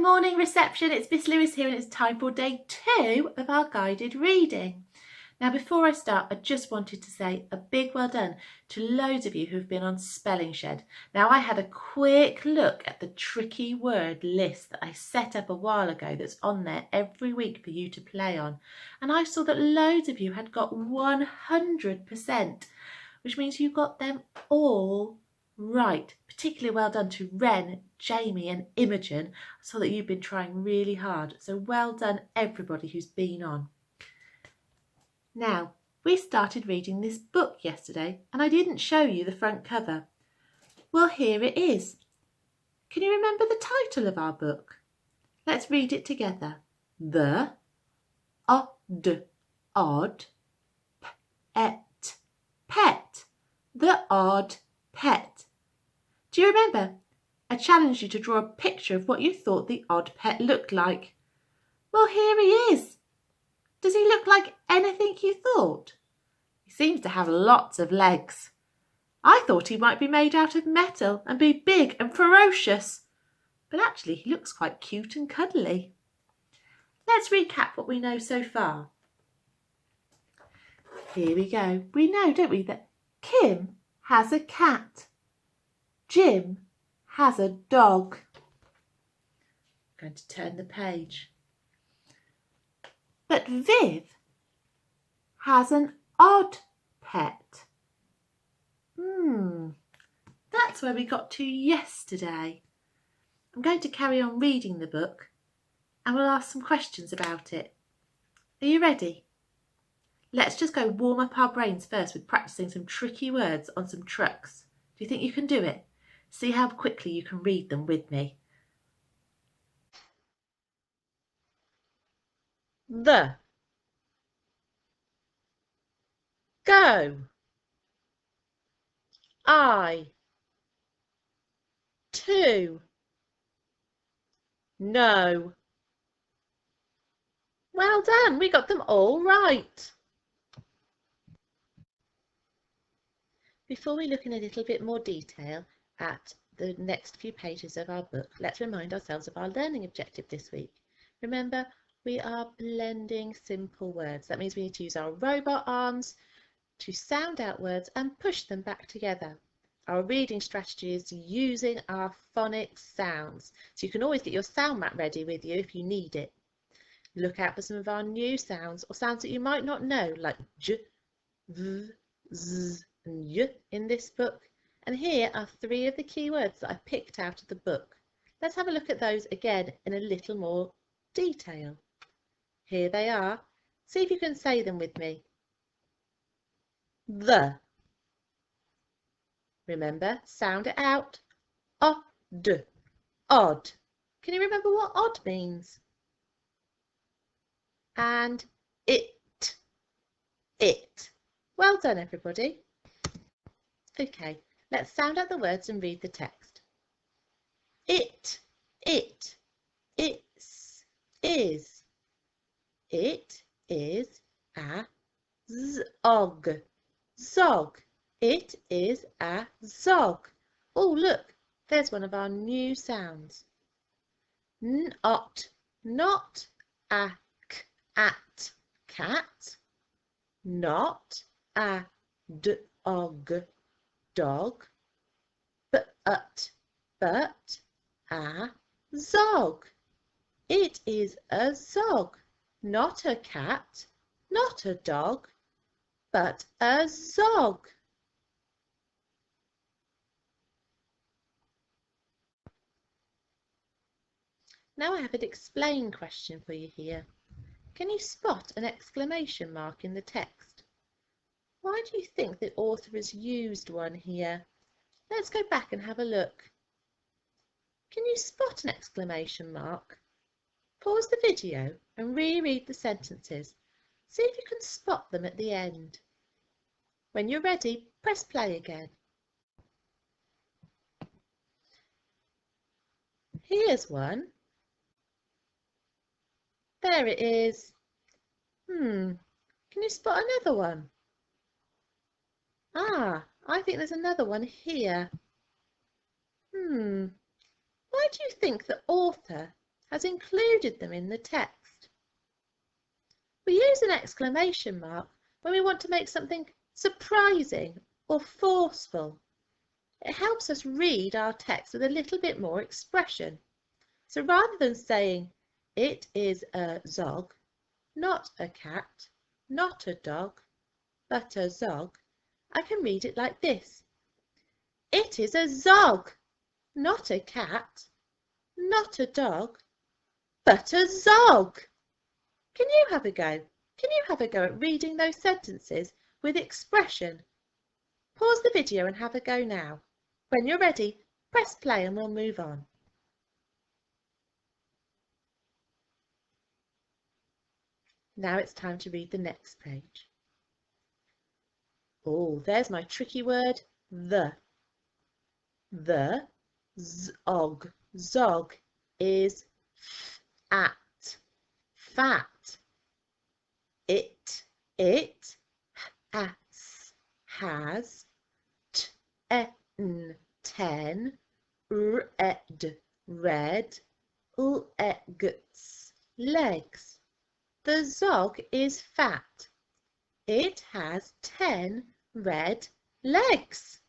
morning reception, it's Miss Lewis here and it's time for day 2 of our guided reading. Now before I start, I just wanted to say a big well done to loads of you who've been on Spelling Shed. Now I had a quick look at the tricky word list that I set up a while ago that's on there every week for you to play on, and I saw that loads of you had got 100%, which means you got them all right. Particularly well done to Ren, Jamie and Imogen. I saw that you've been trying really hard, so well done everybody who's been on. Now, we started reading this book yesterday and I didn't show you the front cover. Well, here it is. Can you remember the title of our book? Let's read it together. The Odd Pet. The Odd Pet. Do you remember? I challenged you to draw a picture of what you thought the odd pet looked like. Well, here he is. Does he look like anything you thought? He seems to have lots of legs. I thought he might be made out of metal and be big and ferocious, but actually he looks quite cute and cuddly. Let's recap what we know so far. Here we go. We know, don't we, that Kim has a cat. Jim has a dog. I'm going to turn the page. But Viv has an odd pet. That's where we got to yesterday. I'm going to carry on reading the book and we'll ask some questions about it. Are you ready? Let's just go warm up our brains first with practicing some tricky words on some trucks. Do you think you can do it? See how quickly you can read them with me. The. Go. I. To. No. Well done, we got them all right. Before we look in a little bit more detail at the next few pages of our book, let's remind ourselves of our learning objective this week. Remember, we are blending simple words. That means we need to use our robot arms to sound out words and push them back together. Our reading strategy is using our phonic sounds. So you can always get your sound map ready with you if you need it. Look out for some of our new sounds or sounds that you might not know, like j, v, z and y in this book. And here are 3 of the key words that I picked out of the book. Let's have a look at those again in a little more detail. Here they are. See if you can say them with me. The. Remember, sound it out. Odd. Odd. Can you remember what odd means? And it. It. Well done, everybody. Okay, let's sound out the words and read the text. It. It's. Is. It is a zog. Zog. It is a zog. Oh, look, there's one of our new sounds. Not. Not a at cat. Not a dog. Dog. But a zog. It is a zog. Not a cat, not a dog, but a zog. Now I have an explain question for you here. Can you spot an exclamation mark in the text? Why do you think the author has used one here? Let's go back and have a look. Can you spot an exclamation mark? Pause the video and reread the sentences. See if you can spot them at the end. When you're ready, press play again. Here's one. There it is. Can you spot another one? I think there's another one here. Why do you think the author has included them in the text. We use an exclamation mark when we want to make something surprising or forceful. It helps us read our text with a little bit more expression. So rather than saying, it is a zog, not a cat, not a dog, but a zog, I can read it like this. It is a zog, not a cat, not a dog, but a zog. Can you have a go? Can you have a go at reading those sentences with expression? Pause the video and have a go now. When you're ready, press play and we'll move on. Now it's time to read the next page. Oh, there's my tricky word, the. The zog. Zog is fat. Fat. It has ten red legs. The zog is fat. It has 10 red legs.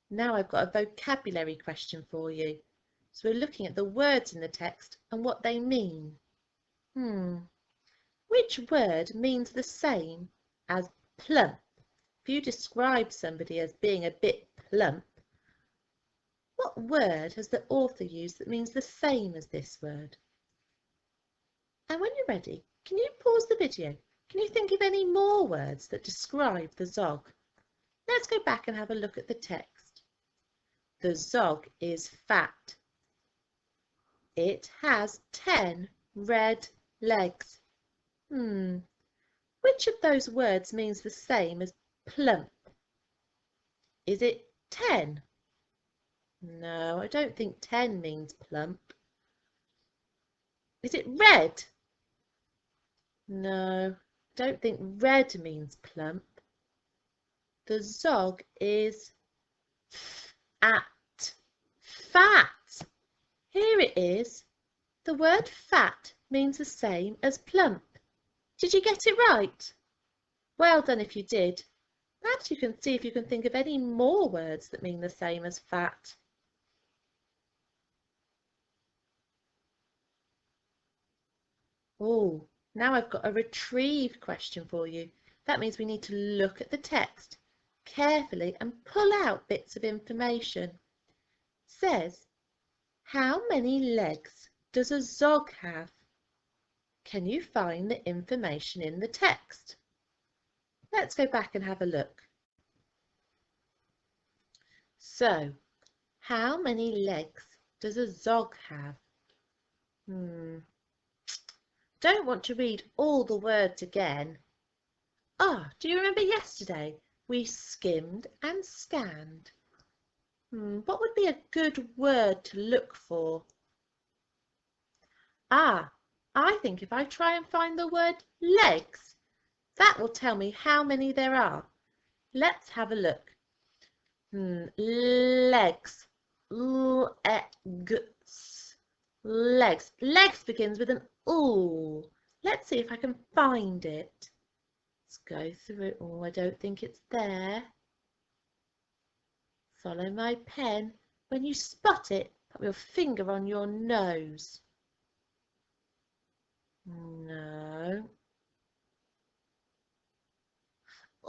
Now I've got a vocabulary question for you. So we're looking at the words in the text and what they mean. Which word means the same as plump? If you describe somebody as being a bit plump, what word has the author used that means the same as this word? And when you're ready, can you pause the video? Can you think of any more words that describe the zog? Let's go back and have a look at the text. The zog is fat. It has 10 red legs. Which of those words means the same as plump? Is it 10? No, I don't think 10 means plump. Is it red? No, I don't think red means plump. The zog is fat. Here it is. The word fat means the same as plump. Did you get it right? Well done if you did. Perhaps you can see if you can think of any more words that mean the same as fat. Oh, now I've got a retrieve question for you. That means we need to look at the text carefully and pull out bits of information. It says, how many legs does a zog have? Can you find the information in the text? Let's go back and have a look. So, how many legs does a zog have? Don't want to read all the words again. Do you remember yesterday we skimmed and scanned? What would be a good word to look for? I think if I try and find the word legs, that will tell me how many there are. Let's have a look. Legs. Legs. Legs begins with an ooh. Let's see if I can find it. Let's go through. Oh, I don't think it's there. Follow my pen. When you spot it, put your finger on your nose. No.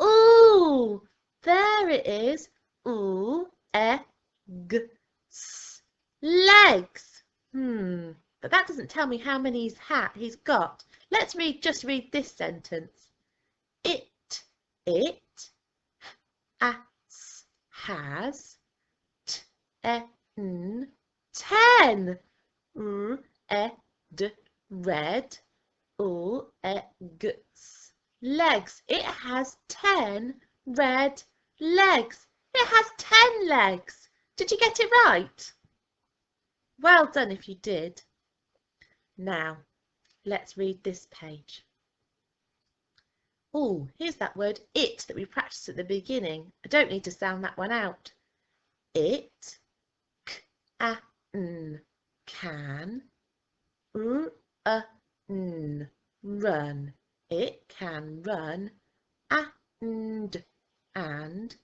Ooh, there it is. Ooh, legs. But that doesn't tell me how many he's got. Let's just read this sentence. It has 10 red legs. It has 10 red legs. It has 10 legs. Did you get it right? Well done if you did. Now, let's read this page. Oh, here's that word it that we practiced at the beginning. I don't need to sound that one out. It, can run. It can run and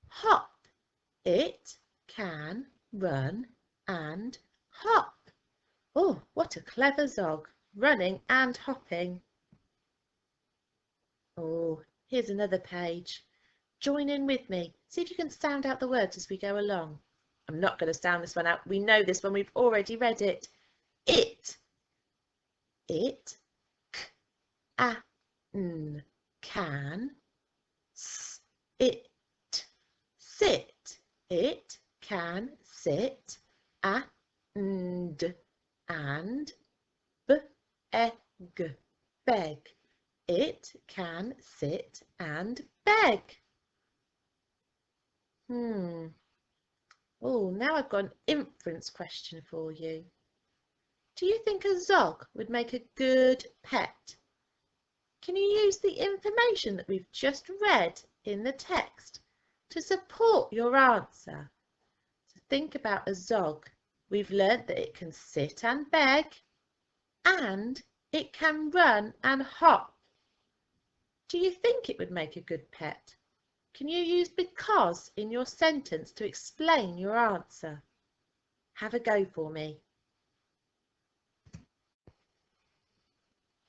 hop. It can run and hop. Oh, what a clever Zog, running and hopping. Oh, here's another page. Join in with me. See if you can sound out the words as we go along. I'm not going to sound this one out. We know this one. We've already read it. It. It. Can. It. Sit. It can sit. And beg. It can sit and beg. Oh, now I've got an inference question for you. Do you think a Zog would make a good pet? Can you use the information that we've just read in the text to support your answer? So think about a Zog. We've learnt that it can sit and beg and it can run and hop. Do you think it would make a good pet? Can you use because in your sentence to explain your answer? Have a go for me.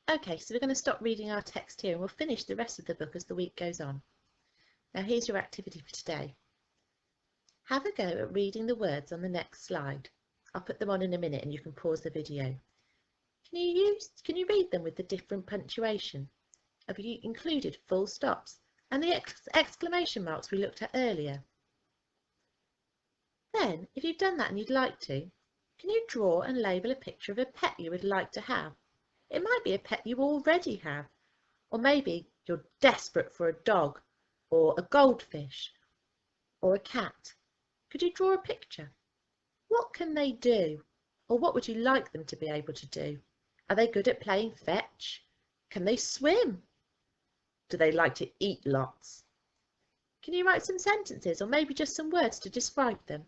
Okay, so we're going to stop reading our text here and we'll finish the rest of the book as the week goes on. Now here's your activity for today. Have a go at reading the words on the next slide. I'll put them on in a minute and you can pause the video. Can you read them with the different punctuation? Have you included full stops and the exclamation marks we looked at earlier? Then, if you've done that and you'd like to, can you draw and label a picture of a pet you would like to have? It might be a pet you already have, or maybe you're desperate for a dog, or a goldfish, or a cat. Could you draw a picture? What can they do, or what would you like them to be able to do? Are they good at playing fetch? Can they swim? Do they like to eat lots? Can you write some sentences, or maybe just some words to describe them?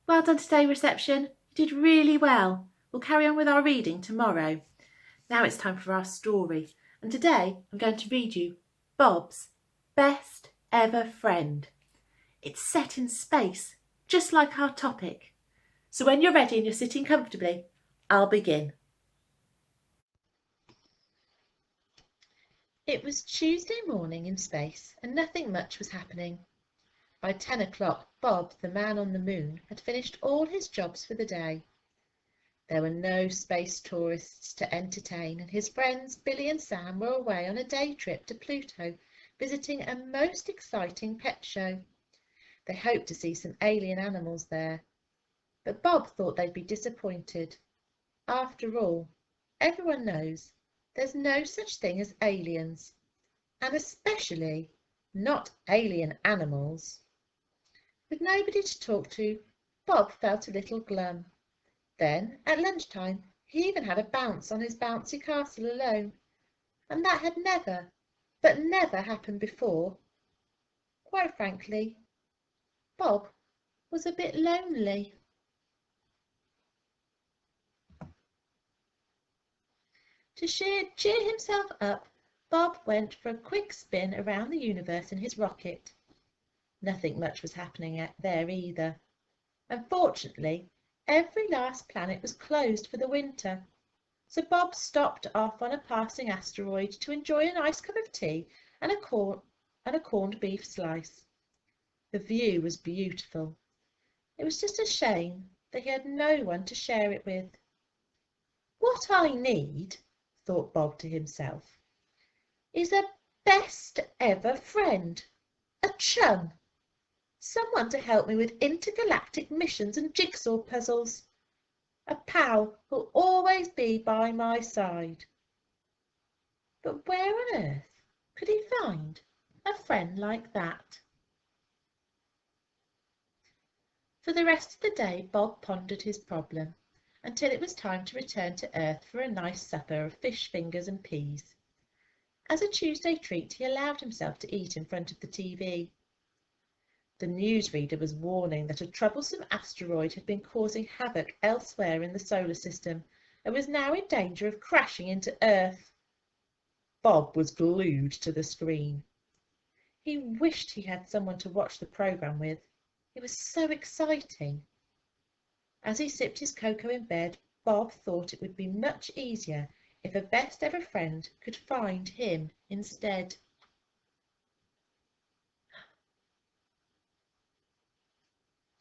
Well done today, reception. You did really well. We'll carry on with our reading tomorrow. Now it's time for our story. And today I'm going to read you Bob's Best Ever Friend. It's set in space, just like our topic. So when you're ready and you're sitting comfortably, I'll begin. It was Tuesday morning in space and nothing much was happening. By 10 o'clock, Bob, the man on the moon, had finished all his jobs for the day. There were no space tourists to entertain, and his friends Billy and Sam were away on a day trip to Pluto, visiting a most exciting pet show. They hoped to see some alien animals there, but Bob thought they'd be disappointed. After all, everyone knows there's no such thing as aliens, and especially not alien animals. With nobody to talk to, Bob felt a little glum. Then, at lunchtime, he even had a bounce on his bouncy castle alone, and that had never, but never happened before. Quite frankly, Bob was a bit lonely. To cheer himself up, Bob went for a quick spin around the universe in his rocket. Nothing much was happening there either. Unfortunately, every last planet was closed for the winter, so Bob stopped off on a passing asteroid to enjoy a nice cup of tea and a corned beef slice. The view was beautiful. It was just a shame that he had no one to share it with. What I need, thought Bob to himself, is a best ever friend, a chum. Someone to help me with intergalactic missions and jigsaw puzzles. A pal who'll always be by my side. But where on earth could he find a friend like that? For the rest of the day, Bob pondered his problem until it was time to return to Earth for a nice supper of fish fingers and peas. As a Tuesday treat, he allowed himself to eat in front of the TV. The newsreader was warning that a troublesome asteroid had been causing havoc elsewhere in the solar system and was now in danger of crashing into Earth. Bob was glued to the screen. He wished he had someone to watch the programme with. It was so exciting. As he sipped his cocoa in bed, Bob thought it would be much easier if a best ever friend could find him instead.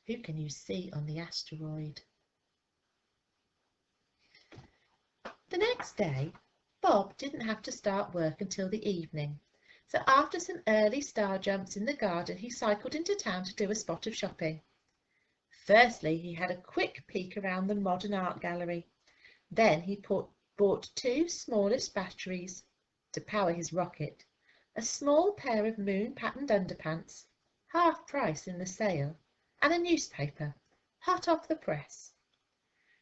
Who can you see on the asteroid? The next day, Bob didn't have to start work until the evening, so after some early star jumps in the garden, he cycled into town to do a spot of shopping. Firstly, he had a quick peek around the modern art gallery. Then he bought 2 smallest batteries to power his rocket, a small pair of moon-patterned underpants, half price in the sale, and a newspaper, hot off the press.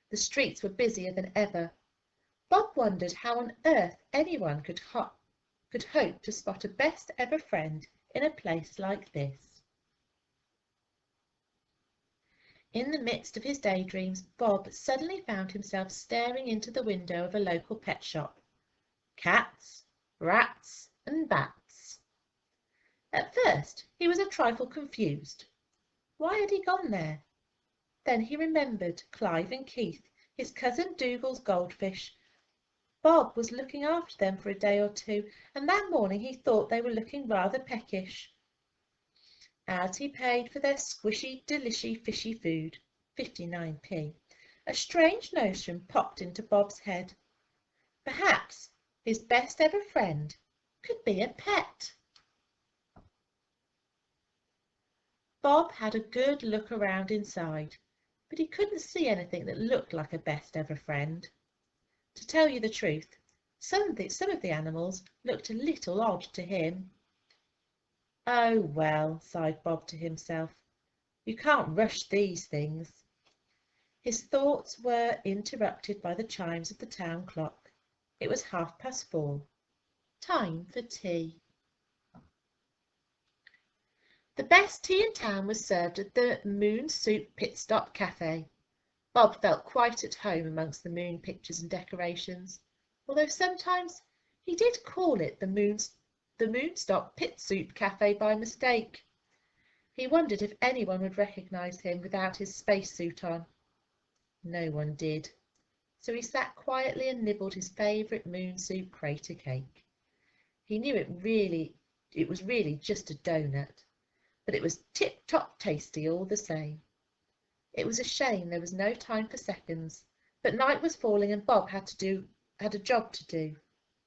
The streets were busier than ever. Bob wondered how on earth anyone could hope to spot a best ever friend in a place like this. In the midst of his daydreams, Bob suddenly found himself staring into the window of a local pet shop. Cats, rats, and bats. At first he was a trifle confused. Why had he gone there? Then he remembered Clive and Keith, his cousin Dougal's goldfish. Bob was looking after them for a day or two, and that morning he thought they were looking rather peckish. As he paid for their squishy, delishy, fishy food, 59p, a strange notion popped into Bob's head. Perhaps his best ever friend could be a pet. Bob had a good look around inside, but he couldn't see anything that looked like a best ever friend. To tell you the truth, some of the animals looked a little odd to him. Oh well, sighed Bob to himself, you can't rush these things. His thoughts were interrupted by the chimes of the town clock. It was 4:30. Time for tea. The best tea in town was served at the Moon Soup Pit Stop Cafe. Bob felt quite at home amongst the moon pictures and decorations, although sometimes he did call it the Moonstop Pit Soup Cafe by mistake. He wondered if anyone would recognise him without his spacesuit on. No one did, so he sat quietly and nibbled his favourite moon soup crater cake. He knew it was really just a donut, but it was tip-top tasty all the same. It was a shame there was no time for seconds, but night was falling and Bob had a job to do.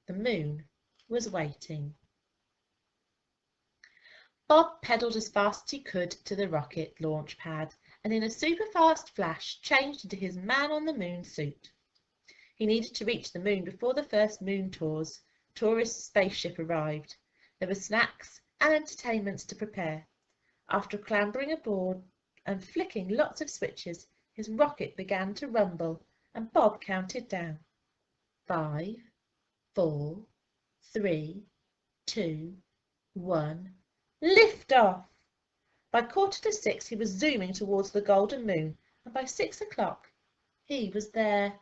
The moon was waiting. Bob pedalled as fast as he could to the rocket launch pad and in a super-fast flash changed into his man-on-the-moon suit. He needed to reach the moon before the first moon tourist spaceship arrived. There were snacks and entertainments to prepare. After clambering aboard and flicking lots of switches, his rocket began to rumble and Bob counted down. 5, 4, 3, 2, 1, lift off! By 6:15 he was zooming towards the golden moon, and by 6 o'clock he was there.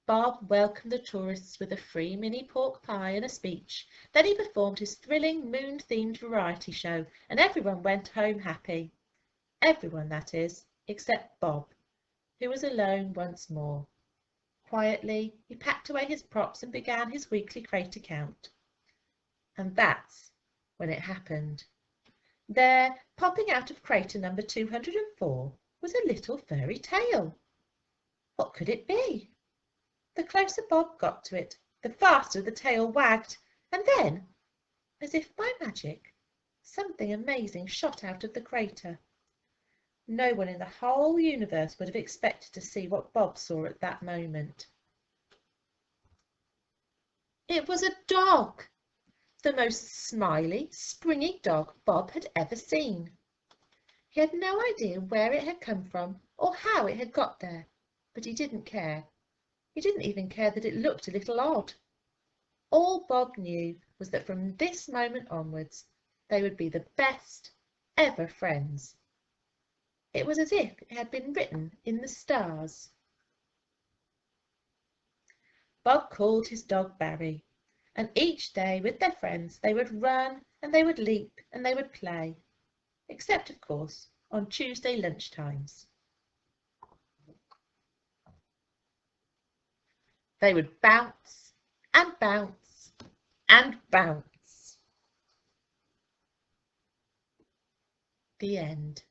Bob welcomed the tourists with a free mini pork pie and a speech. Then he performed his thrilling moon-themed variety show, and everyone went home happy. Everyone, that is, except Bob, who was alone once more. Quietly, he packed away his props and began his weekly crater count. And that's when it happened. There, popping out of crater number 204, was a little furry tail. What could it be? The closer Bob got to it, the faster the tail wagged, and then, as if by magic, something amazing shot out of the crater. No one in the whole universe would have expected to see what Bob saw at that moment. It was a dog, the most smiley, springy dog Bob had ever seen. He had no idea where it had come from or how it had got there, but he didn't care. He didn't even care that it looked a little odd. All Bob knew was that from this moment onwards they would be the best ever friends. It was as if it had been written in the stars. Bob called his dog Barry, and each day with their friends they would run and they would leap and they would play, except of course on Tuesday lunchtimes. They would bounce and bounce and bounce. The end.